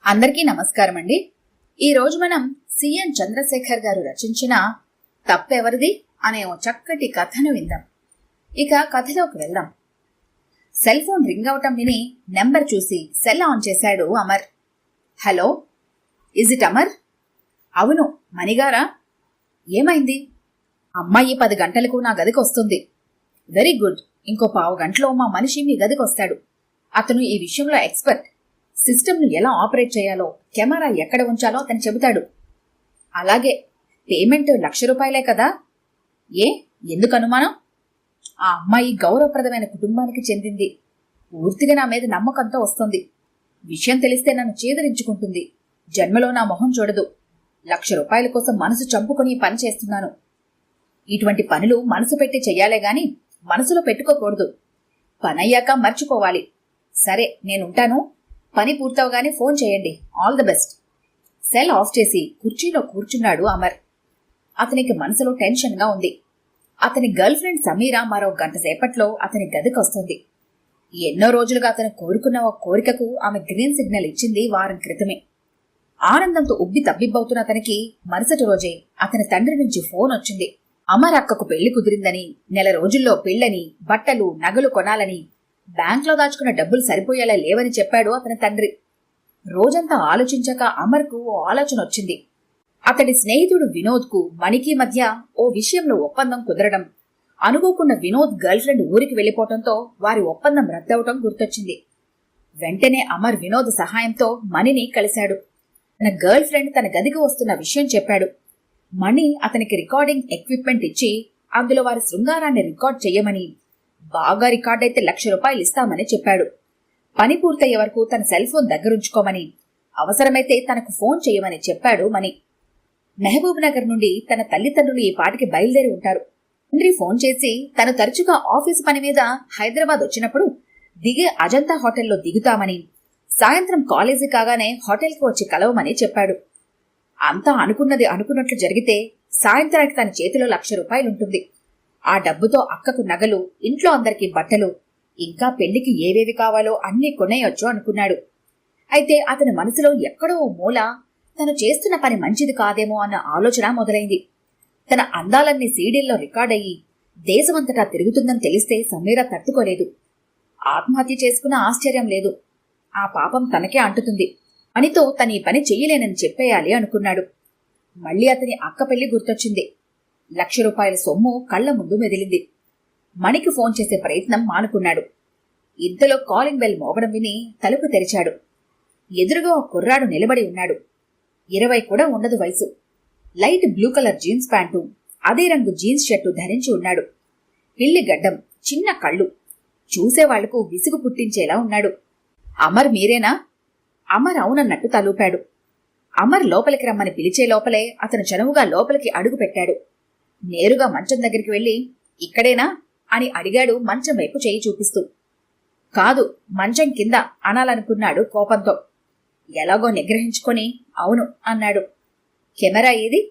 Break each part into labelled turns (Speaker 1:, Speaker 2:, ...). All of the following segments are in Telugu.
Speaker 1: అందరికీ నమస్కారం అండి. ఈరోజు మనం సిఎన్ చంద్రశేఖర్ గారు రచించిన తప్పెవరిది అనే ఓ చక్కటి కథను విందాం. ఇక కథలోకి వెళ్దాం. సెల్ ఫోన్ రింగ్ అవటం విని నెంబర్ చూసి సెల్ ఆన్ చేశాడు Amar. Hello, is it Amar? అవును, మణిగారా? ఏమైంది? అమ్మాయి 10 గంటలకు నా గదికి వస్తుంది. Very good. ఇంకో 15 గంటలో మా మనిషి మీ గదికి వస్తాడు. అతను ఈ విషయంలో ఎక్స్పర్ట్. సిస్టమ్ను ఎలా ఆపరేట్ చేయాలో, కెమెరా ఎక్కడ ఉంచాలో అతను చెబుతాడు. అలాగే. పేమెంట్ ₹1,00,000 కదా? ఎందుకు అనుమానం? ఆ అమ్మాయి గౌరవప్రదమైన కుటుంబానికి చెందింది. పూర్తిగా నా మీద నమ్మకంతో వస్తుంది. విషయం తెలిస్తే నన్ను చేదరించుకుంటుంది. జన్మలో నా మొహం చూడదు. ₹1,00,000 కోసం మనసు చంపుకొని పని చేస్తున్నాను. ఇటువంటి పనులు మనసు పెట్టి చెయ్యాలే గాని మనసులో పెట్టుకోకూడదు. పనయ్యాక మర్చిపోవాలి. సరే, నేనుంటాను. పని పూర్తవగానే ఫోన్ చేయండి. All the best. Cell of చేసి కుర్చీలో కూర్చున్నాడు అమర్. అతనికి మనసులో టెన్షన్గా ఉంది. అతని గర్ల్ ఫ్రెండ్ సమీరా మరో గంట సేపట్లో అతని గదికి వస్తుంది. ఎన్నో రోజులుగా అతను కోరుకున్న ఒక కోరికకు ఆమె గ్రీన్ సిగ్నల్ ఇచ్చింది వారం క్రితమే. ఆనందంతో ఉబ్బి తబ్బిబ్బవుతున్న అతనికి మరుసటి రోజే అతని తండ్రి నుంచి ఫోన్ వచ్చింది. అమర్ అక్కకు పెళ్లి కుదిరిందని, నెల రోజుల్లో పెళ్లని, బట్టలు నగలు కొనాలని, బ్యాంక్లో దాచుకున్న డబ్బులు సరిపోయేలా లేవని చెప్పాడు అతని తండ్రి. రోజంతా ఆలోచించాక అమర్కు ఓ ఆలోచన వచ్చింది. అతడి స్నేహితుడు వినోద్కు మణికి మధ్య ఓ విషయంలో ఒప్పందం కుదరడం, అనుకోకుండా వినోద్ గర్ల్ ఫ్రెండ్ ఊరికి వెళ్లిపోవడంతో వారి ఒప్పందం రద్దవటం గుర్తొచ్చింది. వెంటనే అమర్ వినోద్ సహాయంతో మణిని కలిశాడు. తన గర్ల్ ఫ్రెండ్ తన గదికి వస్తున్న విషయం చెప్పాడు. మణి అతనికి రికార్డింగ్ ఎక్విప్మెంట్ ఇచ్చి అందులో వారి శృంగారాన్ని రికార్డ్ చెయ్యమని, బాగా రికార్డైతే ₹1,00,000 ఇస్తామని చెప్పాడు. పని పూర్తయ్యే వరకు తన సెల్ ఫోన్ దగ్గరుంచుకోమని, అవసరమైతే తనకు ఫోన్ చేయమని చెప్పాడు మణి. మహబూబ్ నగర్ నుండి తన తల్లిదండ్రులు ఈ పాటికి బయలుదేరి ఉంటారు. తండ్రి ఫోన్ చేసి తను తరచుగా ఆఫీసు పని మీద హైదరాబాద్ వచ్చినప్పుడు దిగే అజంతా హోటల్లో దిగుతామని, సాయంత్రం కాలేజీ కాగానే హోటల్కి వచ్చి కలవమని చెప్పాడు. అంతా అనుకున్నది అనుకున్నట్లు జరిగితే సాయంత్రానికి తన చేతిలో ₹1,00,000 ఉంటుంది. ఆ డబ్బుతో అక్కకు నగలు, ఇంట్లో అందరికీ బట్టలు, ఇంకా పెళ్లికి ఏవేవి కావాలో అన్నీ కొనేయొచ్చు అనుకున్నాడు. అయితే అతని మనసులో ఎక్కడో ఓ మూల తను చేస్తున్న పని మంచిది కాదేమో అన్న ఆలోచన మొదలైంది. తన అందాలన్నీ సీడీల్లో రికార్డయ్యి దేశమంతటా తిరుగుతుందని తెలిస్తే సమీర తట్టుకోలేదు. ఆత్మహత్య చేసుకున్న ఆశ్చర్యం లేదు. ఆ పాపం తనకే అంటుతుంది. అనితో తను ఈ పని చెయ్యలేనని చెప్పేయాలి అనుకున్నాడు. మళ్లీ అతని అక్క పెళ్లి గుర్తొచ్చింది. ₹1,00,000 సొమ్ము కళ్ల ముందు మెదిలింది. మణికి ఫోన్ చేసే ప్రయత్నం మానుకున్నాడు. ఇంతలో కాలింగ్ బెల్ మోగడం విని తలుపు తెరిచాడు. ఎదురుగా ఒక కుర్రాడు నిలబడి ఉన్నాడు. 20 కూడా ఉండదు వయసు. Light blue colour jeans pant, అదే రంగు జీన్స్ షర్టు ధరించి ఉన్నాడు. పిల్లి గడ్డం, చిన్న కళ్ళు, చూసేవాళ్లకు విసుగు పుట్టించేలా ఉన్నాడు. అమర్ మీరేనా? అమర్ అవునన్నట్టు తలూపాడు. అమర్ లోపలికి రమ్మని పిలిచే లోపలే అతను చనువుగా లోపలికి అడుగు పెట్టాడు. నేరుగా మంచం దగ్గరికి వెళ్లి ఇక్కడేనా అని అడిగాడు మంచం వైపు చేయి చూపిస్తూ. కాదు, మంచం కింద అనాలనుకున్నాడు కోపంతో. ఎలాగో నిగ్రహించుకొని అవును అన్నాడు. కెమెరా ఏది?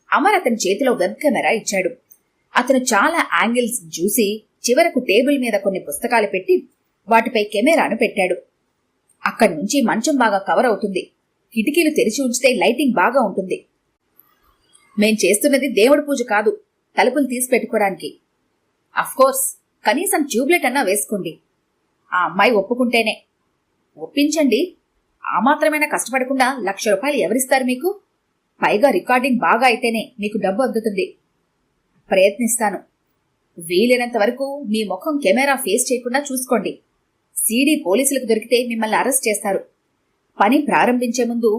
Speaker 1: అమర్ అతని చేతిలో వెబ్ కెమెరా ఇచ్చాడు. అతను చాలా యాంగిల్స్ చూసి చివరకు టేబుల్ మీద కొన్ని పుస్తకాలు పెట్టి వాటిపై కెమెరాను పెట్టాడు. అక్కడి నుంచి మంచం బాగా కవర్ అవుతుంది. కిటికీలు తెరిచి ఉంచితే లైటింగ్ బాగా ఉంటుంది. మేం చేస్తున్నది దేవుడి పూజ కాదు, తలుపులు తీసి పెట్టుకోవడానికి. అఫ్కోర్స్, కనీసం ట్యూబ్లైట్ అన్నా వేసుకోండి. ఆ అమ్మాయి ఒప్పుకుంటేనే. ఒప్పించండి. ఆ మాత్రమైనా కష్టపడకుండా ₹1,00,000 ఎవరిస్తారు మీకు? పైగా రికార్డింగ్ బాగా అయితేనే మీకు డబ్బు అందుతుంది. ప్రయత్నిస్తాను. వీలైనంత వరకు మీ ముఖం కెమెరా ఫేస్ చేయకుండా చూసుకోండి. సీడీ పోలీసులకు దొరికితే మిమ్మల్ని అరెస్ట్ చేస్తారు. పని ప్రారంభించే ముందు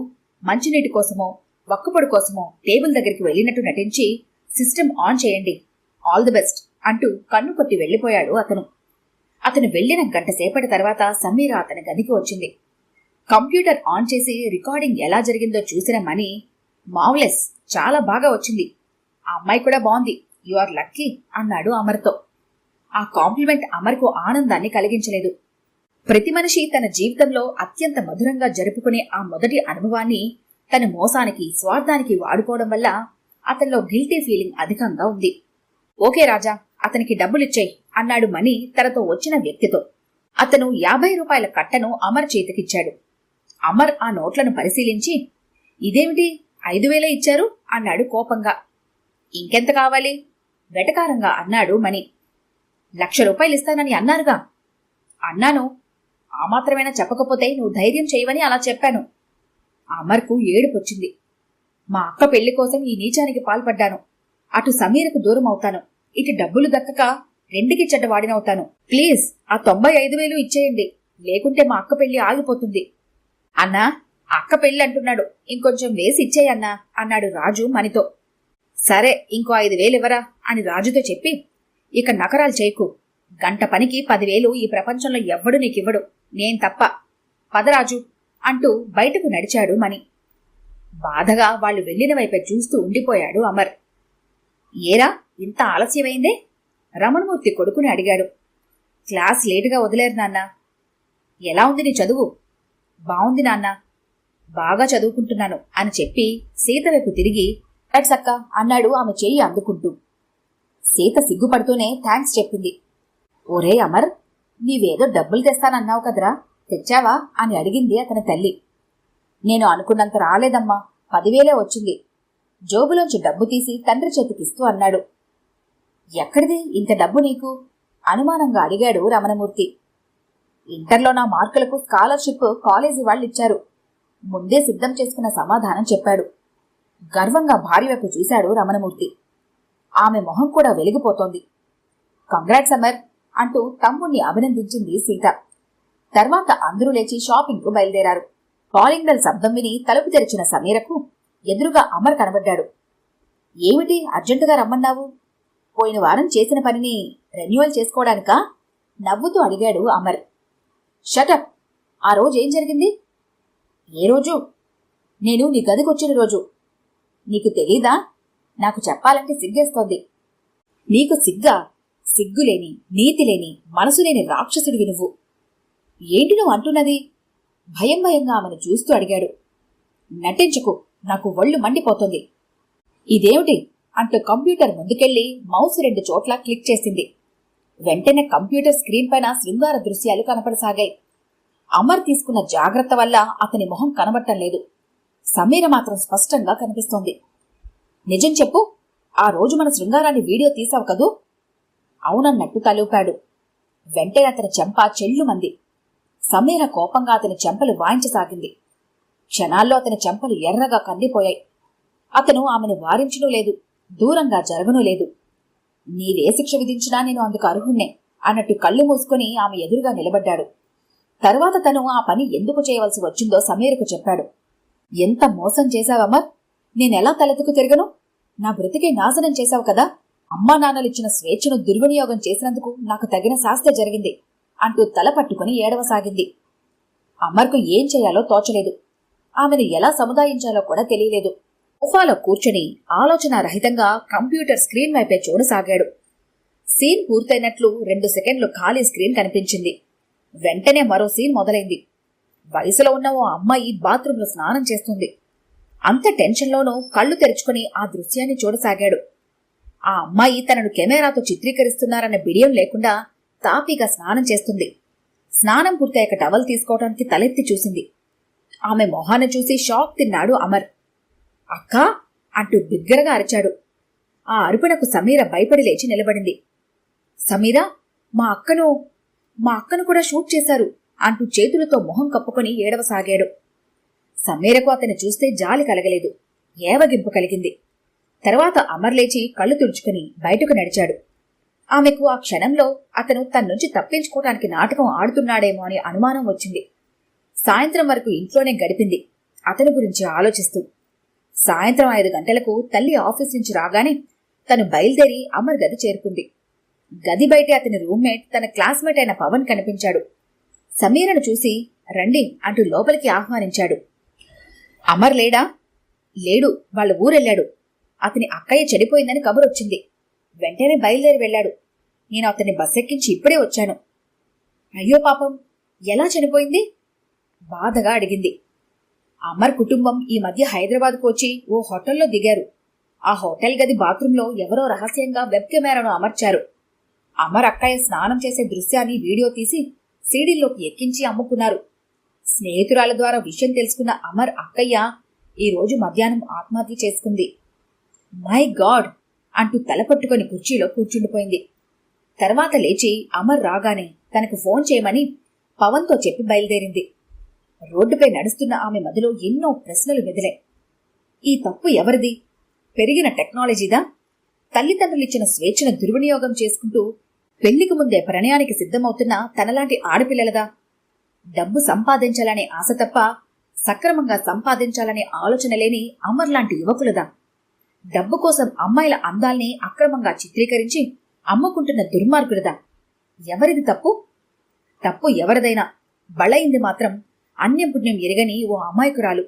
Speaker 1: మంచినీటి కోసమో వక్కపొడి కోసమో టేబుల్ దగ్గరికి వెళ్ళినట్టు నటించి సిస్టమ్ ఆన్ చేయండి. ఆల్ ది బెస్ట్ అంటూ కన్ను కొట్టి వెళ్లిపోయాడు అతను. అతను వెళ్లిన గంట సేపటి తర్వాత సమీర అతని గదికి వచ్చింది. కంప్యూటర్ ఆన్ చేసి రికార్డింగ్ ఎలా జరిగిందో చూసిన మణి, మావ్లెస్, చాలా బాగా వచ్చింది. ఆ అమ్మాయి కూడా బాగుంది. యు ఆర్ లక్కీ అన్నాడు అమర్తో. ఆ కాంప్లిమెంట్ అమర్కు ఆనందాన్ని కలిగించలేదు. ప్రతి మనిషి తన జీవితంలో అత్యంత మధురంగా జరుపుకునే ఆ మొదటి అనుభవాన్ని తన మోసానికి, స్వార్థానికి వాడుకోవడం వల్ల అతనిలో గిల్టీ ఫీలింగ్ అధికంగా ఉంది. ఓకే రాజా, అతనికి డబ్బులిచ్చేయి అన్నాడు మణి తనతో వచ్చిన వ్యక్తితో. అతను ₹50 కట్టను అమర్ చేతికిచ్చాడు. అమర్ ఆ నోట్లను పరిశీలించి, ఇదేమిటి 5,000 ఇచ్చారు అన్నాడు కోపంగా. ఇంకెంత కావాలి? వెటకారంగా అన్నాడు మణి. 1,00,000 రూపాయలు ఇస్తానని అన్నారుగా. అన్నాను. ఆ మాత్రమేనా చెప్పకపోతే నువ్వు ధైర్యం చేయవని అలా చెప్పాను. అమర్కు ఏడుపొచ్చింది. మా అక్క పెళ్లి కోసం ఈ నీచానికి పాల్పడ్డాను. అటు సమీరకు దూరం అవుతాను, ఇటు డబ్బులు దక్కక రెండుకి చెడ్డవాడినవుతాను. ప్లీజ్ ఆ 95,000 ఇచ్చేయండి, లేకుంటే మా అక్క పెళ్లి ఆగిపోతుంది. అన్నా, అక్క పెళ్లి అంటున్నాడు, ఇంకొంచెం వేసి ఇచ్చేయన్నా అన్నాడు రాజు మణితో. సరే, ఇంకో 5,000 ఇవ్వరా అని రాజుతో చెప్పి, ఇక నకరాలు చేయకు. గంట పనికి 10,000 ఈ ప్రపంచంలో ఎవ్వడు నీకివ్వడు, నేను తప్ప. పదరాజు అంటూ బయటకు నడిచాడు మణి. బాధగా వాళ్లు వెళ్లిన వైపే చూస్తూ ఉండిపోయాడు అమర్. ఏరా, ఇంత ఆలస్యమైందే? రమణమూర్తి కొడుకుని అడిగాడు. క్లాస్ లేటుగా వదిలేరు నాన్న. ఎలా ఉంది నీ చదువు? బావుంది నాన్న, బాగా చదువుకుంటున్నాను అని చెప్పి సీత వైపు తిరిగి అట్సక్క అన్నాడు ఆమె చెయ్యి అందుకుంటూ. సీత సిగ్గుపడుతూనే థ్యాంక్స్ చెప్పింది. ఒరే అమర్, నీవేదో డబ్బులు తెస్తానన్నావు కదరా, తెచ్చావా అని అడిగింది అతని తల్లి. నేను అనుకున్నంత రాలేదమ్మా, 10,000 వచ్చింది. జోబులోంచి డబ్బు తీసి తండ్రి చేతికిస్తూ అన్నాడు. ఎక్కడిది ఇంత డబ్బు నీకు? అనుమానంగా అడిగాడు రమణమూర్తి. ఇంటర్లో నా మార్కులకు స్కాలర్షిప్ కాలేజీ వాళ్ళిచ్చారు. ముందే సిద్ధం చేసుకున్న సమాధానం చెప్పాడు. గర్వంగా భార్య వైపు చూశాడు రమణమూర్తి. ఆమె మొహం కూడా వెలిగిపోతోంది. కంగ్రాట్స్ అమర్ అంటూ తమ్ముణ్ణి అభినందించింది సీత. తర్వాత అందరూ లేచి షాపింగ్కు బయలుదేరారు. కాలింగ్ బెల్ శబ్దం విని తలుపు తెరిచిన సమీరకు ఎదురుగా అమర్ కనబడ్డాడు. ఏమిటి అర్జెంటుగా రమ్మన్నావు? పోయిన వారం చేసిన పనిని రెన్యువల్ చేసుకోవడానికా? నవ్వుతూ అడిగాడు అమర్. షటప్, ఆ రోజు ఏం జరిగింది? ఏ రోజు? నేను నీ గదికొచ్చిన రోజు. నీకు తెలీదా? నాకు చెప్పాలంటే సిగ్గేస్తోంది. నీకు సిగ్గా? సిగ్గులేని, నీతిలేని, మనసులేని రాక్షసుడివి నువ్వు. ఏంటి నువ్వు అంటున్నది? భయం భయంగా ఆమెను చూస్తూ అడిగాడు. నటించకు, నాకు ఒళ్ళు మండిపోతుంది. ఇదేమిటి అంటూ కంప్యూటర్ ముందుకెళ్లి మౌస్ 2 చోట్ల క్లిక్ చేసింది. వెంటనే కంప్యూటర్ స్క్రీన్ పైన శృంగార దృశ్యాలు కనపడసాగాయి. అమర్ తీసుకున్న జాగ్రత్త వల్ల అతని మొహం కనబడటం లేదు. సమీర మాత్రం స్పష్టంగా కనిపిస్తోంది. నిజం చెప్పు, ఆ రోజు మన శృంగారాన్ని వీడియో తీసావు కదూ? అవునన్నట్టు తలూపాడు. వెంటనే అతని చెంప చెల్లుమంది. సమీర కోపంగా అతని చెంపలు వాయించసాగింది. క్షణాల్లో అతని చెంపలు ఎర్రగా కందిపోయాయి. అతను ఆమెను వారించనూ లేదు, దూరంగా జరగనూ లేదు. నీవే శిక్ష విధించినా నేను అందుకు అర్హుణ్ణే అన్నట్టు కళ్ళు మూసుకుని ఆమె ఎదురుగా నిలబడ్డాడు. తరువాత తను ఆ పని ఎందుకు చేయవలసి వచ్చిందో సమీరకు చెప్పాడు. ఎంత మోసం చేశావమర్, నేనెలా తలెత్తుకు తిరగను? నా బ్రతికే నాశనం చేశావు కదా. అమ్మా నాన్నలిచ్చిన స్వేచ్ఛను దుర్వినియోగం చేసినందుకు నాకు తగిన శాస్త్ర జరిగింది అంటూ తల పట్టుకుని ఏడవసాగింది. అమర్కు ఏం చేయాలో తోచలేదు. ఆమెను ఎలా సముదాయించాలో కూడా తెలియలేదు. సోఫాలో కూర్చుని ఆలోచనారహితంగా కంప్యూటర్ స్క్రీన్ వైపే చూడసాగాడు. సీన్ పూర్తయినట్లు 2 సెకండ్లు ఖాళీ స్క్రీన్ కనిపించింది. వెంటనే మరో సీన్ మొదలైంది. వయసులో ఉన్న ఓ అమ్మాయి బాత్రూంలో స్నానం చేస్తుంది. అంత టెన్షన్లోనూ కళ్ళు తెరుచుకుని ఆ దృశ్యాన్ని చూడసాగాడు. ఆ అమ్మాయి తనను కెమెరాతో చిత్రీకరిస్తున్నారన్న బిడియం లేకుండా తాపీగా స్నానం చేస్తుంది. స్నానం పూర్తయ్యాక టవల్ తీసుకోవడానికి తలెత్తి చూసింది. ఆమె మొహాన్ని చూసి షాక్ తిన్నాడు అమర్. అక్కా అంటూ బిగ్గరగా అరిచాడు. ఆ అరుపునకు సమీర భయపడి లేచి నిలబడింది. సమీరా, మా అక్కను కూడా షూట్ చేశారు అంటూ చేతులతో మొహం కప్పుకొని ఏడవసాగాడు. సమీరకు అతను చూస్తే జాలి కలగలేదు, ఏవగింపు కలిగింది. తర్వాత అమర్ లేచి కళ్ళు తుడుచుకుని బయటకు నడిచాడు. ఆమెకు ఆ క్షణంలో అతను తన్నుంచి తప్పించుకోవటానికి నాటకం ఆడుతున్నాడేమో అని అనుమానం వచ్చింది. సాయంత్రం వరకు ఇంట్లోనే గడిపింది అతని గురించి ఆలోచిస్తూ. సాయంత్రం 5 గంటలకు తల్లి ఆఫీస్ నుంచి రాగానే తను బయలుదేరి అమర్ గది చేరుకుంది. గది బయటే అతని రూమ్మేట్, తన క్లాస్మేట్ అయిన పవన్ కనిపించాడు. సమీరను చూసి రండి అంటూ లోపలికి ఆహ్వానించాడు. అమర్ లేడా? లేడు, వాళ్ళ ఊరెళ్ళాడు. అతని అక్కయ్య చెడిపోయిందని కబురొచ్చింది. వెంటనే బయలుదేరి వెళ్లాడు. నేను అతన్ని బస్సెక్కించి ఇప్పుడే వచ్చాను. అయ్యో పాపం, ఎలా చనిపోయింది? బాధగా అడిగింది. అమర్ కుటుంబం ఈ మధ్య హైదరాబాద్కు వచ్చి ఓ హోటల్లో దిగారు. ఆ హోటల్ గది బాత్రూంలో ఎవరో రహస్యంగా వెబ్ కెమెరాను అమర్చారు. అమర్ అక్కయ్య స్నానం చేసే దృశ్యాన్ని వీడియో తీసి సీడీల్లోకి ఎక్కించి అమ్ముకున్నారు. స్నేహితురాల ద్వారా విషయం తెలుసుకున్న అమర్ అక్కయ్య ఈ రోజు మధ్యాహ్నం ఆత్మహత్య చేసుకుంది. మై గాడ్ అంటూ తలపట్టుకొని కుర్చీలో కూర్చుండిపోయింది. తర్వాత లేచి అమర్ రాగానే తనకు ఫోన్ చేయమని పవన్తో చెప్పి బయలుదేరింది. రోడ్డుపై నడుస్తున్న ఆమె మదిలో ఎన్నో ప్రశ్నలు మెదిలాయి. ఈ తప్పు ఎవరిది? పెరిగిన టెక్నాలజీదా? తల్లిదండ్రులిచ్చిన స్వేచ్ఛను దుర్వినియోగం చేసుకుంటూ పెళ్లికి ముందే ప్రణయానికి సిద్ధమవుతున్న తనలాంటి ఆడపిల్లలదా? డబ్బు సంపాదించాలనే ఆశ తప్ప సక్రమంగా సంపాదించాలనే ఆలోచన లేని అమర్ లాంటి యువకులదా? డబ్బు కోసం అమ్మాయిల అందాల్ని అక్రమంగా చిత్రీకరించి అమ్ముకుంటున్న దుర్మార్గులదా? ఎవరిది తప్పు? తప్పు ఎవరిదైనా బళయింది మాత్రం అన్యం పుణ్యం ఎరగని ఓ అమాయకురాలు.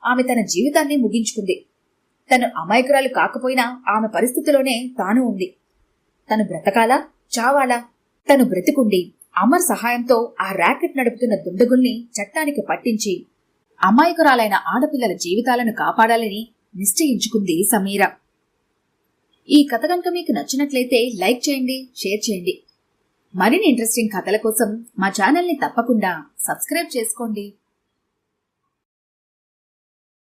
Speaker 1: ఆమె తన జీవితాన్ని ముగించుకుంది. తను అమాయకురాలు కాకపోయినా ఆమె పరిస్థితిలోనే తాను ఉంది. తను బ్రతకాలా చావాలా? తను బ్రతికుండి అమర్ సహాయంతో ఆ ర్యాకెట్ నడుపుతున్న దుండగుల్ని చట్టానికి పట్టించి అమాయకురాలైన ఆడపిల్లల జీవితాలను కాపాడాలని నిశ్చయించుకుంది సమీర. ఈ కథ కనుక మీకు నచ్చినట్లయితే లైక్ చేయండి, షేర్ చేయండి. మరిన్ని ఇంట్రెస్టింగ్ కథల కోసం మా ఛానల్ని తప్పకుండా సబ్స్క్రైబ్ చేసుకోండి.